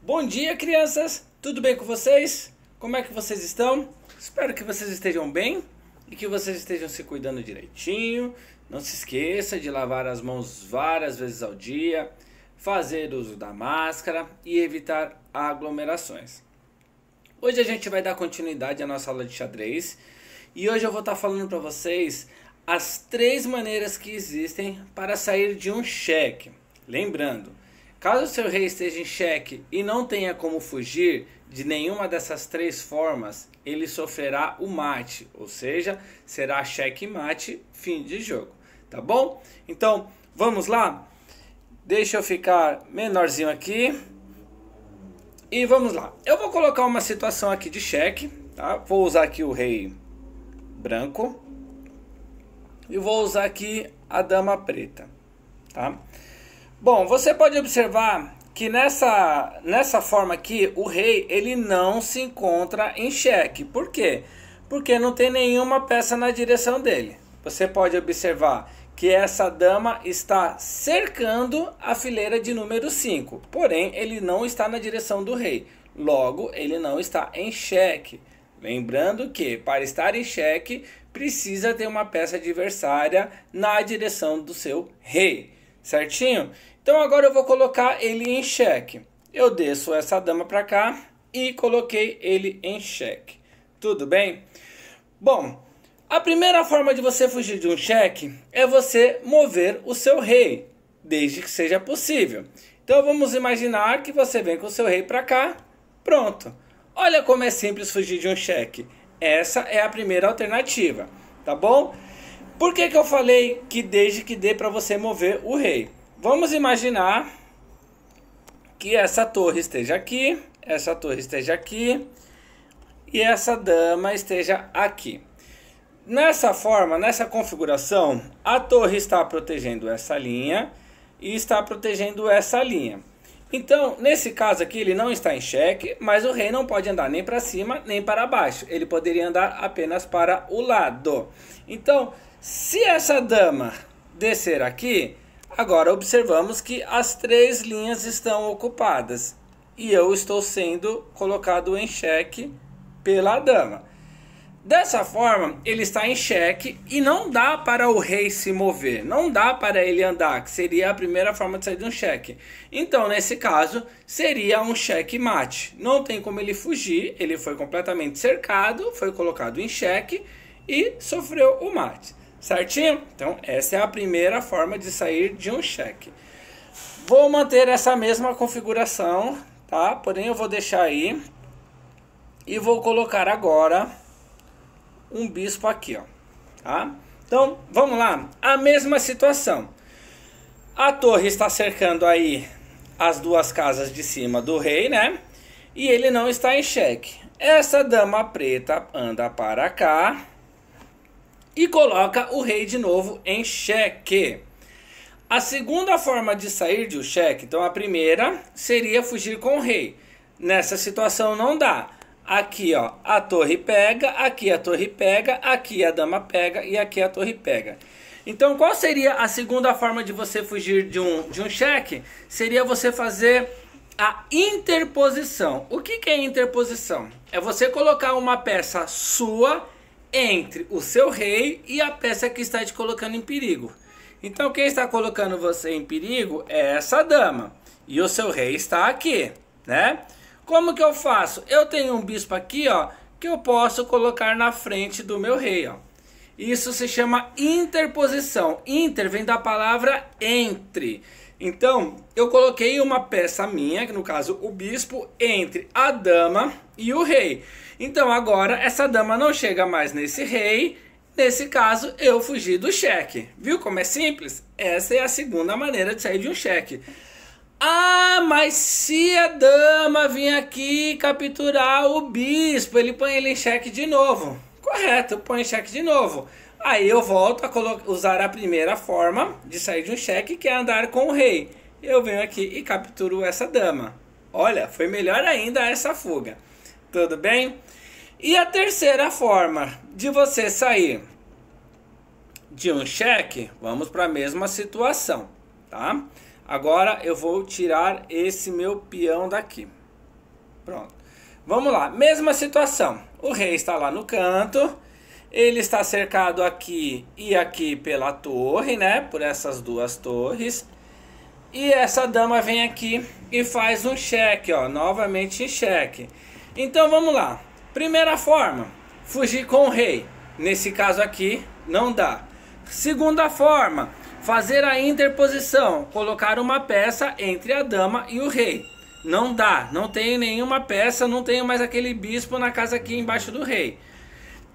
Bom dia, crianças! Tudo bem com vocês? Como é que vocês estão? Espero que vocês estejam bem e que vocês estejam se cuidando direitinho. Não se esqueça de lavar as mãos várias vezes ao dia, fazer uso da máscara e evitar aglomerações. Hoje a gente vai dar continuidade à nossa aula de xadrez e hoje eu vou estar falando para vocês as 3 maneiras que existem para sair de um cheque. Lembrando, caso seu rei esteja em xeque e não tenha como fugir de nenhuma dessas 3 formas, ele sofrerá o mate, ou seja, será xeque-mate, fim de jogo, tá bom? Então, vamos lá? Deixa eu ficar menorzinho aqui e vamos lá. Eu vou colocar uma situação aqui de xeque, tá? Vou usar aqui o rei branco e vou usar aqui a dama preta, tá? Bom, você pode observar que nessa forma aqui, o rei ele não se encontra em xeque. Por quê? Porque não tem nenhuma peça na direção dele. Você pode observar que essa dama está cercando a fileira de número 5. Porém, ele não está na direção do rei. Logo, ele não está em xeque. Lembrando que para estar em xeque, precisa ter uma peça adversária na direção do seu rei. Certinho? Então agora eu vou colocar ele em xeque. Eu desço essa dama para cá e coloquei ele em xeque. Tudo bem? Bom, a primeira forma de você fugir de um xeque é você mover o seu rei, desde que seja possível. Então vamos imaginar que você vem com o seu rei para cá. Pronto. Olha como é simples fugir de um xeque. Essa é a primeira alternativa, tá bom? Por que eu falei que desde que dê para você mover o rei? Vamos imaginar que essa torre esteja aqui, essa torre esteja aqui e essa dama esteja aqui. Nessa forma, nessa configuração, a torre está protegendo essa linha e está protegendo essa linha. Então, nesse caso aqui, ele não está em xeque, mas o rei não pode andar nem para cima nem para baixo. Ele poderia andar apenas para o lado. Então, se essa dama descer aqui, agora observamos que as 3 linhas estão ocupadas e eu estou sendo colocado em xeque pela dama. Dessa forma, ele está em xeque e não dá para o rei se mover, não dá para ele andar, que seria a primeira forma de sair de um xeque. Então, nesse caso, seria um xeque-mate. Não tem como ele fugir, ele foi completamente cercado, foi colocado em xeque e sofreu o mate. Certinho? Então, essa é a primeira forma de sair de um xeque. Vou manter essa mesma configuração, tá? Porém, eu vou deixar aí e vou colocar agora um bispo aqui, ó, tá? Então, vamos lá. A mesma situação. A torre está cercando aí as 2 casas de cima do rei, né? E ele não está em xeque. Essa dama preta anda para cá e coloca o rei de novo em xeque. A segunda forma de sair de um xeque, então a primeira seria fugir com o rei. Nessa situação não dá. Aqui, ó, a torre pega, aqui a torre pega, aqui a dama pega e aqui a torre pega. Então, qual seria a segunda forma de você fugir de um xeque? Seria você fazer a interposição. O que é interposição? É você colocar uma peça sua entre o seu rei e a peça que está te colocando em perigo. Então, quem está colocando você em perigo é essa dama. E o seu rei está aqui, né? Como que eu faço? Eu tenho um bispo aqui, ó, que eu posso colocar na frente do meu rei, ó. Isso se chama interposição. Inter vem da palavra entre. Então, eu coloquei uma peça minha, que no caso o bispo, entre a dama e o rei. Então, agora essa dama não chega mais nesse rei. Nesse caso, eu fugi do xeque. Viu como é simples? Essa é a segunda maneira de sair de um xeque. Ah, mas se a dama vir aqui capturar o bispo, ele põe ele em xeque de novo. Correto, põe em xeque de novo. Aí eu volto a usar a primeira forma de sair de um xeque, que é andar com o rei. Eu venho aqui e capturo essa dama. Olha, foi melhor ainda essa fuga. Tudo bem? E a terceira forma de você sair de um xeque, vamos para a mesma situação, tá? Agora eu vou tirar esse meu peão daqui. Pronto. Vamos lá, mesma situação. O rei está lá no canto, ele está cercado aqui e aqui pela torre, né? Por essas duas torres. E essa dama vem aqui e faz um cheque, ó, novamente em cheque. Então vamos lá. Primeira forma, fugir com o rei. Nesse caso aqui, não dá. Segunda forma, fazer a interposição, colocar uma peça entre a dama e o rei. Não dá, não tenho nenhuma peça, não tenho mais aquele bispo na casa aqui embaixo do rei.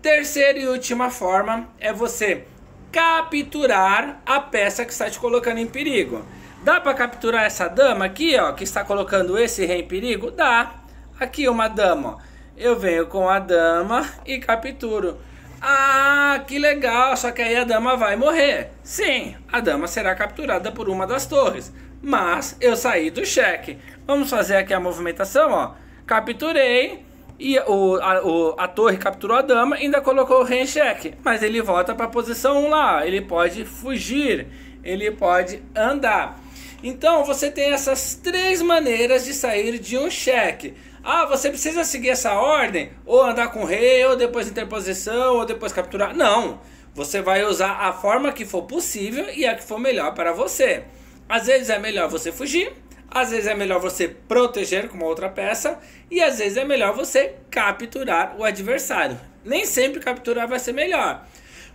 Terceira e última forma é você capturar a peça que está te colocando em perigo. Dá para capturar essa dama aqui, ó, que está colocando esse rei em perigo? Dá. Aqui uma dama, ó. Eu venho com a dama e capturo. Ah, que legal, só que aí a dama vai morrer. Sim, a dama será capturada por uma das torres, mas eu saí do cheque. Vamos fazer aqui a movimentação, ó. Capturei e a torre capturou a dama e ainda colocou o rei em cheque. Mas ele volta para a posição 1 lá, ele pode fugir, ele pode andar. Então você tem essas três maneiras de sair de um cheque. Ah, você precisa seguir essa ordem, ou andar com o rei, ou depois interposição, ou depois capturar. Não, você vai usar a forma que for possível e a que for melhor para você. Às vezes é melhor você fugir, às vezes é melhor você proteger com uma outra peça, e às vezes é melhor você capturar o adversário. Nem sempre capturar vai ser melhor,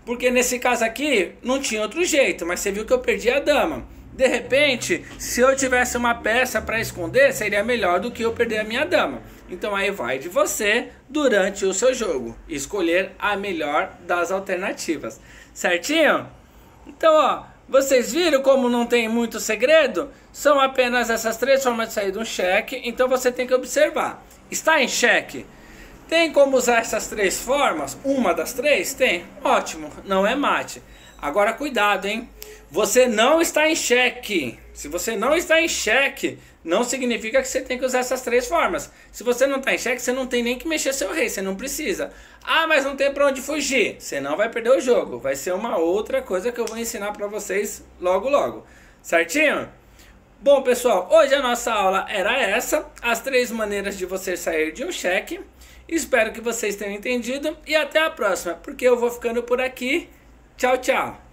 porque nesse caso aqui não tinha outro jeito, mas você viu que eu perdi a dama. De repente, se eu tivesse uma peça para esconder, seria melhor do que eu perder a minha dama. Então aí vai de você, durante o seu jogo, escolher a melhor das alternativas. Certinho? Então, ó, vocês viram como não tem muito segredo? São apenas essas três formas de sair de um cheque, então você tem que observar. Está em cheque? Tem como usar essas três formas? Uma das três? Tem? Ótimo, não é mate. Agora cuidado, hein? Você não está em cheque. Se você não está em cheque, não significa que você tem que usar essas três formas. Se você não está em cheque, você não tem nem que mexer seu rei, você não precisa. Ah, mas não tem para onde fugir. Você não vai perder o jogo. Vai ser uma outra coisa que eu vou ensinar para vocês logo logo. Certinho? Bom, pessoal, hoje a nossa aula era essa. As três maneiras de você sair de um cheque. Espero que vocês tenham entendido e até a próxima, porque eu vou ficando por aqui. Tchau, tchau.